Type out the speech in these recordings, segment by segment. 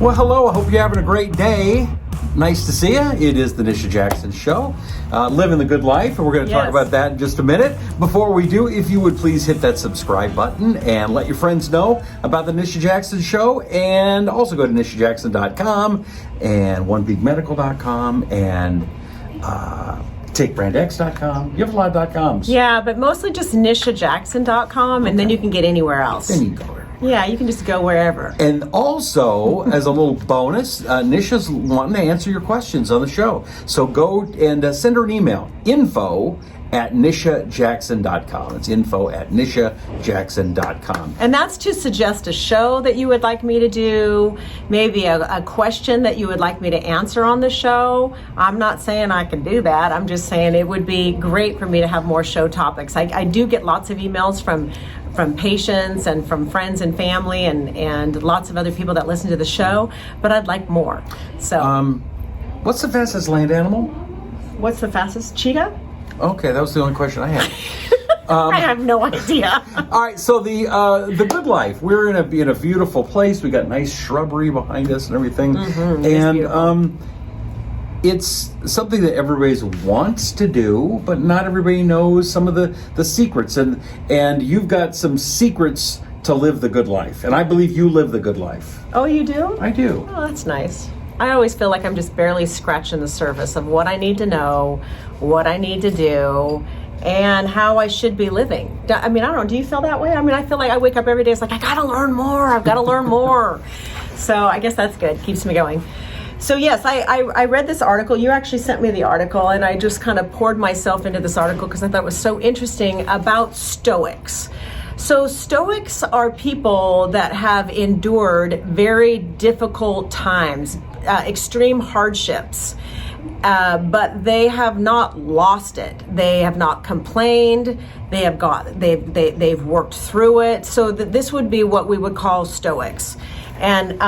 Well, hello. I hope you're having a great day. Nice to see you. It is the Nisha Jackson Show, living the good life, and we're going to talk about that in just a minute. Before we do, if you would please hit that subscribe button and let your friends know about the Nisha Jackson Show, and also go to nishajackson.com and onebigmedical.com and takebrandx.com. You have a lot of .coms. Yeah, but mostly just nishajackson.com, and then you can get anywhere else. Then you go there. Yeah, you can just go wherever. And also, as a little bonus, Nisha's wanting to answer your questions on the show. So go and send her an email, info@nishajackson.com. It's info@nishajackson.com. And that's to suggest a show that you would like me to do, maybe a question that you would like me to answer on the show. I'm not saying I can do that. I'm just saying it would be great for me to have more show topics. I do get lots of emails from patients and from friends and family and lots of other people that listen to the show, but I'd like more. So, what's the fastest land animal? What's the fastest? Cheetah? Okay, that was the only question I had. I have no idea. All right, so the good life. We're in a beautiful place. We got nice shrubbery behind us and everything, and it's something that everybody wants to do, but not everybody knows some of the secrets. And you've got some secrets to live the good life, and I believe you live the good life. Oh, you do? I do. Oh, that's nice. I always feel like I'm just barely scratching the surface of what I need to know, what I need to do, and how I should be living. I mean, I don't know, do you feel that way? I mean, I feel like I wake up every day, it's like, I gotta learn more, I've gotta learn more. So I guess that's good, keeps me going. So yes, I read this article. You actually sent me the article, and I just kind of poured myself into this article because I thought it was so interesting about Stoics. So Stoics are people that have endured very difficult times, extreme hardships, but they have not lost it. They have not complained. They've worked through it. So this would be what we would call Stoics, and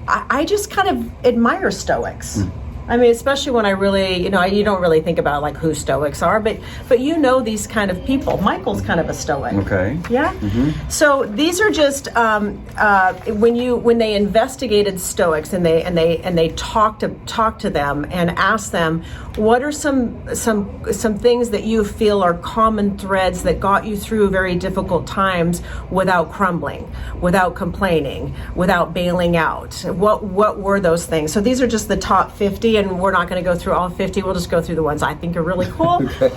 I just kind of admire Stoics. I mean, especially when I really, you don't really think about like who Stoics are, but these kind of people. Michael's kind of a Stoic. Okay. Yeah. Mm-hmm. So these are just when they investigated Stoics and they talked to them and asked them, what are some things that you feel are common threads that got you through very difficult times without crumbling, without complaining, without bailing out? What were those things? So these are just the top 50. And we're not going to go through all 50. We'll just go through the ones I think are really cool. Okay.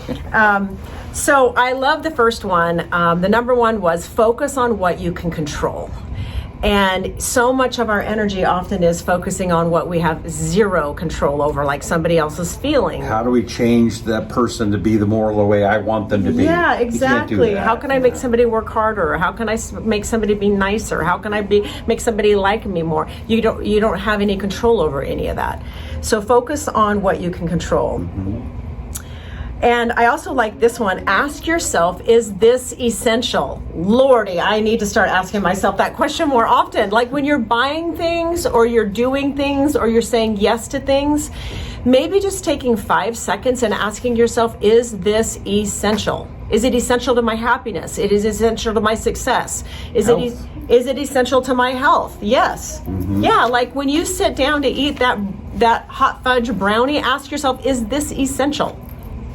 So I love the first one. The number one was focus on what you can control. And so much of our energy often is focusing on what we have zero control over, like somebody else's feeling. How do we change that person to be the moral way I want them to be? Yeah, exactly. How can I make somebody work harder? How can I make somebody be nicer? How can I make somebody like me more? You don't have any control over any of that. So focus on what you can control. Mm-hmm. And I also like this one. Ask yourself, is this essential? Lordy, I need to start asking myself that question more often. Like when you're buying things or you're doing things or you're saying yes to things, maybe just taking 5 seconds and asking yourself, is this essential? Is it essential to my happiness? It is essential to my success. Is it essential to my health? Yes. Mm-hmm. Yeah, like when you sit down to eat that hot fudge brownie, ask yourself, is this essential?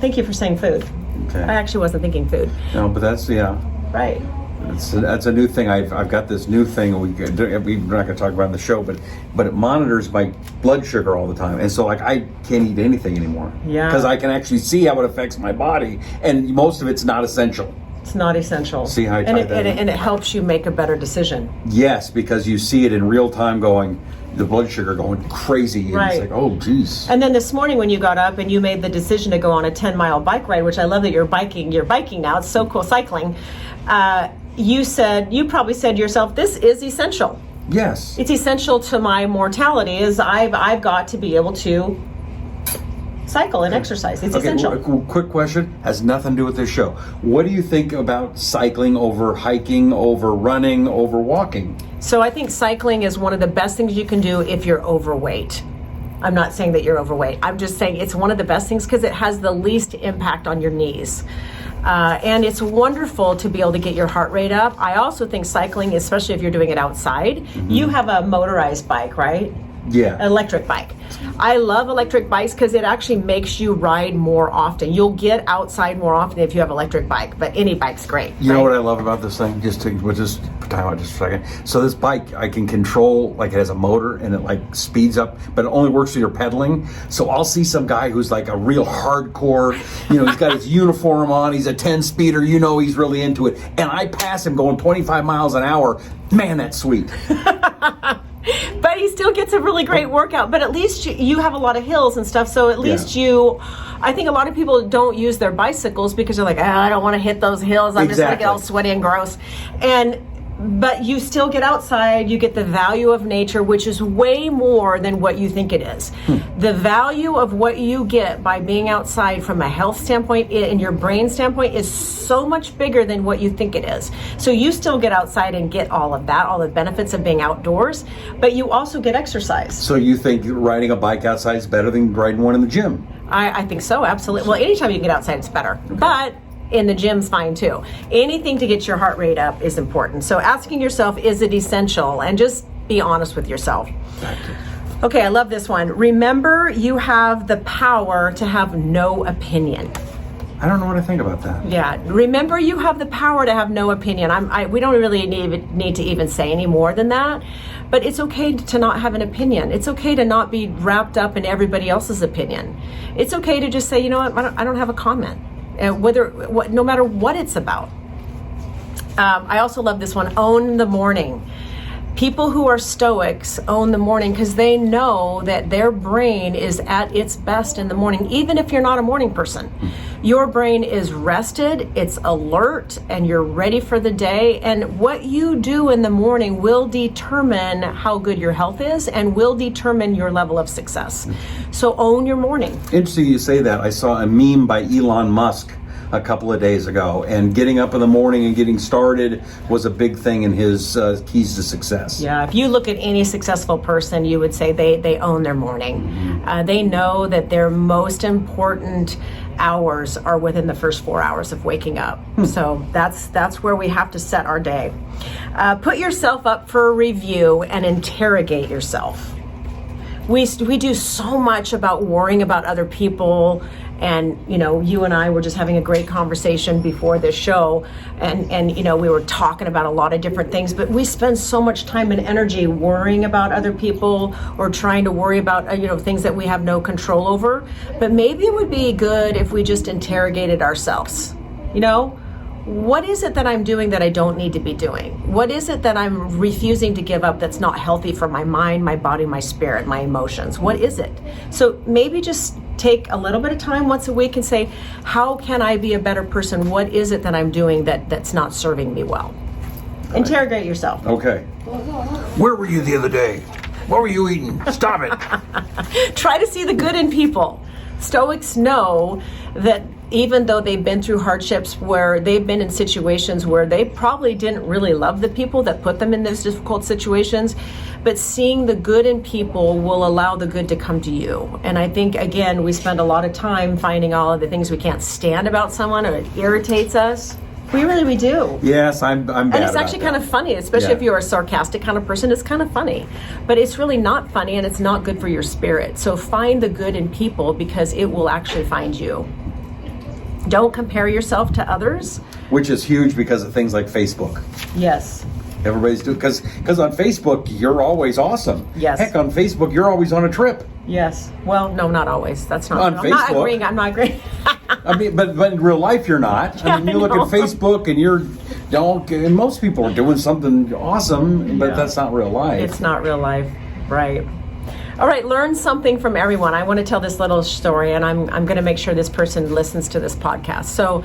Thank you for saying food. Okay. I actually wasn't thinking food. No, but that's, right. That's a new thing. I've got this new thing. We're not going to talk about it on the show, but it monitors my blood sugar all the time, and so like I can't eat anything anymore. Yeah. Because I can actually see how it affects my body, and most of it's not essential. It's not essential. See how I tied that in? And it helps you make a better decision. Yes, because you see it in real time going. The blood sugar going crazy, and right. It's like, oh, geez. And then this morning when you got up and you made the decision to go on a 10-mile bike ride, which I love that you're biking now. It's so cool, cycling. You probably said to yourself, this is essential. Yes. It's essential to my mortality. Is I've got to be able to cycle and exercise. It's essential. Quick question, has nothing to do with this show. What do you think about cycling over hiking, over running, over walking? So I think cycling is one of the best things you can do if you're overweight. I'm not saying that you're overweight. I'm just saying it's one of the best things because it has the least impact on your knees. And it's wonderful to be able to get your heart rate up. I also think cycling, especially if you're doing it outside, you have a motorized bike, right? Yeah. Electric bike. I love electric bikes because it actually makes you ride more often. You'll get outside more often if you have an electric bike, but any bike's great. You know what I love about this thing? We'll just time out just for a second. So this bike, I can control, like it has a motor and it like speeds up, but it only works with your pedaling. So I'll see some guy who's like a real hardcore, he's got his uniform on, he's a 10-speeder, he's really into it. And I pass him going 25 miles an hour. Man, that's sweet. But he still gets a really great workout. But at least you have a lot of hills and stuff. So at least I think a lot of people don't use their bicycles because they're like, I don't want to hit those hills. I'm just going to get all sweaty and gross. But you still get outside, you get the value of nature, which is way more than what you think it is. The value of what you get by being outside from a health standpoint and your brain standpoint is so much bigger than what you think it is. So you still get outside and get all of that, all the benefits of being outdoors, but you also get exercise. So you think riding a bike outside is better than riding one in the gym? I think so, absolutely. Well, anytime you get outside, it's better. Okay. But in the gym's fine too. Anything to get your heart rate up is important. So asking yourself, is it essential? And just be honest with yourself. Okay, I love this one. Remember, you have the power to have no opinion. I don't know what to think about that. Yeah, remember, you have the power to have no opinion. We don't really need to even say any more than that. But it's okay to not have an opinion. It's okay to not be wrapped up in everybody else's opinion. It's okay to just say, you know what, I don't have a comment. No matter what it's about. I also love this one, own the morning. People who are Stoics own the morning because they know that their brain is at its best in the morning, even if you're not a morning person. Your brain is rested, it's alert, and you're ready for the day. And what you do in the morning will determine how good your health is and will determine your level of success. So own your morning. Interesting you say that. I saw a meme by Elon Musk a couple of days ago, and getting up in the morning and getting started was a big thing in his keys to success. Yeah, if you look at any successful person, you would say they own their morning. They know that their most important hours are within the first 4 hours of waking up. So that's where we have to set our day. Put yourself up for a review and interrogate yourself. We do so much about worrying about other people, and you and I were just having a great conversation before this show, and we were talking about a lot of different things, but we spend so much time and energy worrying about other people or trying to worry about things that we have no control over. But maybe it would be good if we just interrogated ourselves. What is it that I'm doing that I don't need to be doing? What is it that I'm refusing to give up that's not healthy for my mind, my body, my spirit, my emotions? What is it? So maybe just take a little bit of time once a week and say, how can I be a better person? What is it that I'm doing that's not serving me well? Interrogate yourself. Okay. Where were you the other day? What were you eating? Stop it. Try to see the good in people. Stoics know that even though they've been through hardships, where they've been in situations where they probably didn't really love the people that put them in those difficult situations, but seeing the good in people will allow the good to come to you. And I think, again, we spend a lot of time finding all of the things we can't stand about someone, or it irritates us. We do. Yes, I'm bad. And it's actually kind of funny, especially if you're a sarcastic kind of person. It's kind of funny, but it's really not funny, and it's not good for your spirit. So find the good in people, because it will actually find you. Don't compare yourself to others. Which is huge because of things like Facebook. Yes. Everybody's doing, because on Facebook, you're always awesome. Yes. Heck, on Facebook, you're always on a trip. Yes. Well, no, not always. That's not. On Facebook. I'm not agreeing. I mean, but in real life, you're not. Yeah, I mean, you look at Facebook and and most people are doing something awesome, but that's not real life. It's not real life. Right. All right, learn something from everyone. I want to tell this little story, and I'm going to make sure this person listens to this podcast. So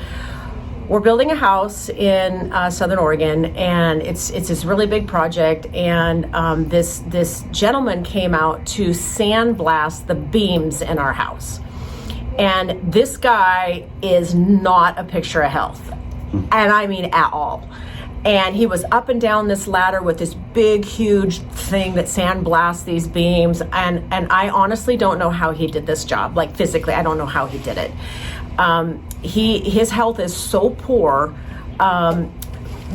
we're building a house in Southern Oregon, and it's this really big project, and this gentleman came out to sandblast the beams in our house. And this guy is not a picture of health, and I mean at all. And he was up and down this ladder with this big, huge thing that sandblasts these beams. And I honestly don't know how he did this job. Like, physically, I don't know how he did it. His health is so poor.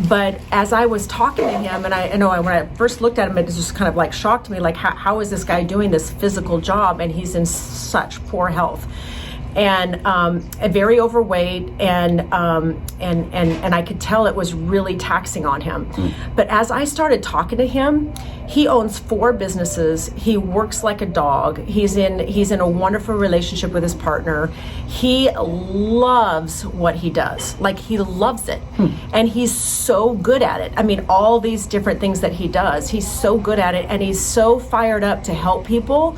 But as I was talking to him, and I know when I first looked at him, it just kind of like shocked me, like how is this guy doing this physical job and he's in such poor health, and very overweight, and I could tell it was really taxing on him. But as I started talking to him, he owns 4 businesses. He works like a dog. He's in a wonderful relationship with his partner. He loves what he does. Like, he loves it. And he's so good at it. I mean, all these different things that he does, he's so good at it, and he's so fired up to help people,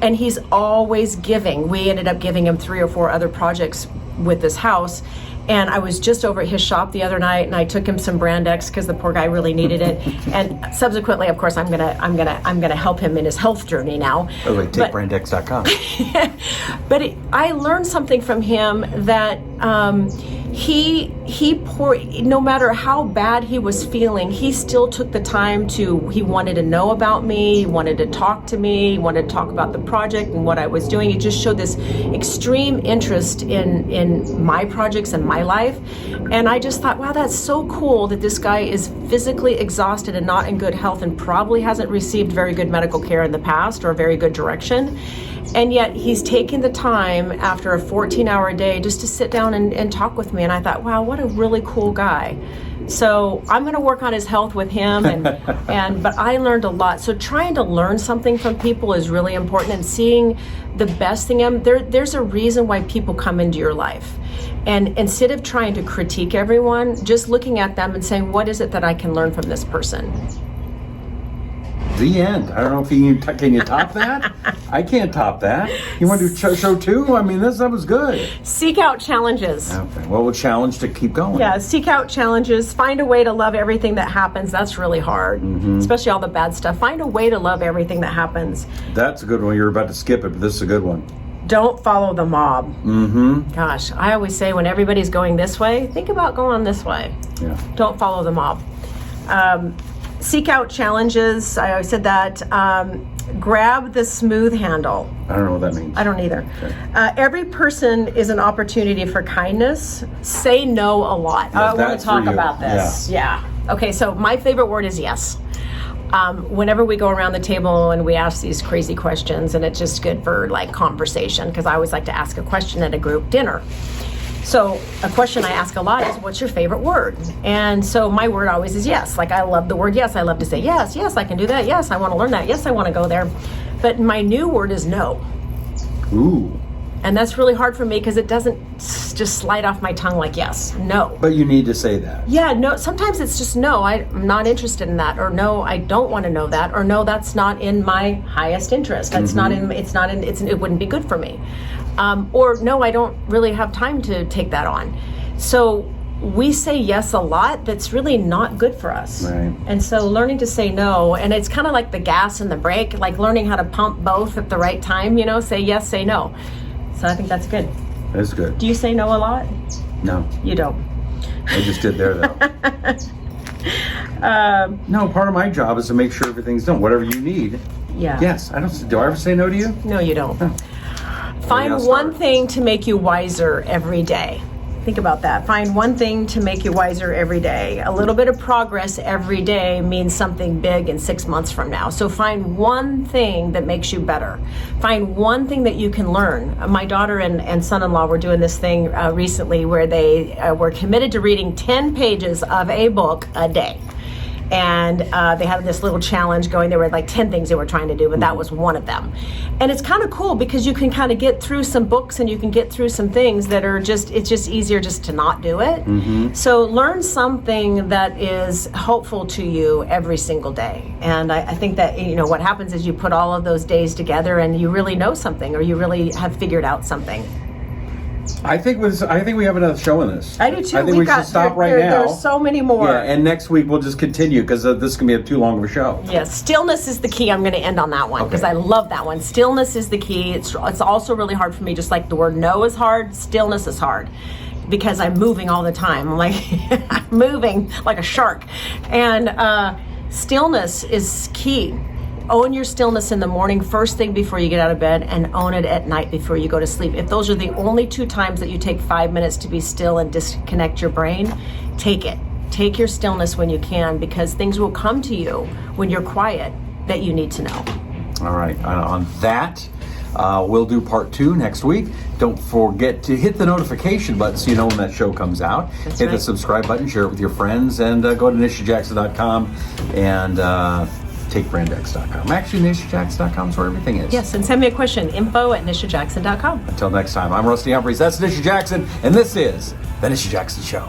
and he's always giving. We ended up giving him 3 or 4 other projects with this house. And I was just over at his shop the other night, and I took him some Brand X because the poor guy really needed it. And subsequently, of course, I'm gonna help him in his health journey now. By the way, takebrandx.com. But I learned something from him that no matter how bad he was feeling, he still took the time he wanted to know about me, he wanted to talk to me, he wanted to talk about the project and what I was doing. He just showed this extreme interest in my projects and my life. And I just thought, wow, that's so cool that this guy is physically exhausted and not in good health and probably hasn't received very good medical care in the past or very good direction. And yet he's taking the time after a 14-hour day just to sit down and talk with me. And I thought, wow, what a really cool guy. So I'm going to work on his health with him. But I learned a lot. So trying to learn something from people is really important, and seeing the best thing in them. There's a reason why people come into your life. And instead of trying to critique everyone, just looking at them and saying, what is it that I can learn from this person? The end. I don't know if can you top that? I can't top that. You want to do show 2? I mean, that was good. Seek out challenges. Okay. Well, we'll challenge to keep going. Yeah, seek out challenges. Find a way to love everything that happens. That's really hard, especially all the bad stuff. Find a way to love everything that happens. That's a good one. You're about to skip it, but this is a good one. Don't follow the mob. Gosh, I always say when everybody's going this way, think about going this way. Yeah. Don't follow the mob. Seek out challenges. I always said that. Grab the smooth handle. I don't know what that means. I don't either. Okay. Every person is an opportunity for kindness. Say no a lot. I want to talk about this. Yeah. Okay, so my favorite word is yes. Whenever we go around the table and we ask these crazy questions, and it's just good for like conversation, because I always like to ask a question at a group dinner. So a question I ask a lot is, what's your favorite word? And so my word always is yes. Like, I love the word yes. I love to say yes, I can do that. Yes, I want to learn that. Yes, I want to go there. But my new word is no. Ooh. And that's really hard for me because it doesn't just slide off my tongue like yes, no. But you need to say that. Yeah, no, sometimes it's just no, I'm not interested in that, or no, I don't want to know that, or no, that's not in my highest interest. That's it wouldn't be good for me. Or no, I don't really have time to take that on. So we say yes a lot that's really not good for us. Right. And so learning to say no, and it's kind of like the gas and the brake, like learning how to pump both at the right time, say yes, say no. So I think that's good. That's good. Do you say no a lot? No. You don't. I just did there, though. No, part of my job is to make sure everything's done. Whatever you need. Yeah. Yes. Do I ever say no to you? No, you don't. Find one thing to make you wiser every day. Think about that. Find one thing to make you wiser every day. A little bit of progress every day means something big in 6 months from now. So find one thing that makes you better. Find one thing that you can learn. My daughter and son-in-law were doing this thing recently where they were committed to reading 10 pages of a book a day. And they had this little challenge going. There were like 10 things they were trying to do, but that was one of them. And it's kind of cool because you can kind of get through some books and you can get through some things that are it's just easier just to not do it. So learn something that is helpful to you every single day. And I think that, what happens is you put all of those days together and you really know something, or you really have figured out something. I think we have another show in this. I do too. I think we should stop right now. There's so many more. Yeah, and next week we'll just continue because this can be too long of a show. Yes, stillness is the key. I'm going to end on that one because I love that one. Stillness is the key. It's also really hard for me, just like the word no is hard, stillness is hard. Because I'm moving all the time. I'm like, I'm moving like a shark. And stillness is key. Own your stillness in the morning, first thing before you get out of bed, and own it at night before you go to sleep. If those are the only 2 times that you take 5 minutes to be still and disconnect your brain, take it. Take your stillness when you can, because things will come to you when you're quiet that you need to know. All right. On that, we'll do part 2 next week. Don't forget to hit the notification button so you know when that show comes out. Hit the subscribe button, share it with your friends, and go to nishajackson.com and takebrandex.com. Actually, nishajackson.com is where everything is. Yes, and send me a question, info@nishajackson.com. Until next time, I'm Rusty Humphries. That's Nisha Jackson, and this is The Nisha Jackson Show.